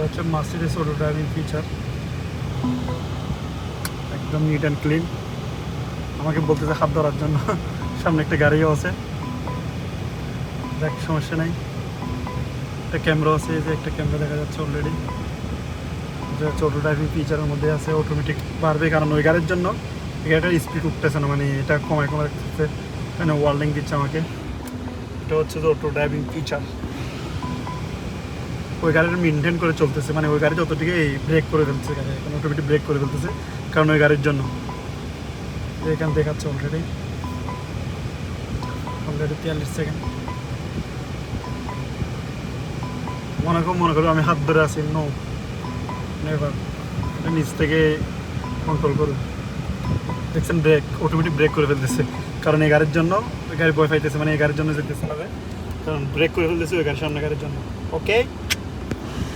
হচ্ছে Mercedes auto driving feature, একদম neat and clean. আমাকে বলতেছে হাত ধরার জন্য, সামনে একটা গাড়িও আছে, দেখ সমস্যা নাই। একটা ক্যামেরা আছে, এই যে একটা ক্যামেরা দেখা যাচ্ছে অলরেডি, যে অটো ড্রাইভিং ফিচারের মধ্যে আছে। অটোমেটিক বাড়বে কারণ ওই গাড়ির জন্য এই গাড়িটার স্পিড উঠতেছে না, মানে এটা কমায় কমায় রাখতেছে, মানে ওয়ার্নিং দিচ্ছে আমাকে। এটা হচ্ছে যে অটো ড্রাইভিং ফিচার, ওই গাড়িটা মেনটেন করে চলতেছে, মানে ওই গাড়ি যতটুকু ব্রেক করে ফেলতেছে, গাড়ি এখন অটোমেটিক ব্রেক করে ফেলতেছে কারণ ওই গাড়ির জন্য। এখানে দেখাচ্ছে অলরেডি 43 সেকেন্ড। মনে করো আমি হাত ধরে আছি, নো নেভার, এটা নিচ থেকে কন্ট্রোল করুন। দেখছেন ব্রেক, অটোমেটিক ব্রেক করে ফেলতেছে কারণ এই গাড়ির জন্য ওই গাড়ি ভয় পাইতেছে, মানে এই গাড়ির জন্য যেতেছে না, কারণ ব্রেক করে ফেলতেছে ওই গাড়ির সামনে গাড়ির জন্য। ওকে।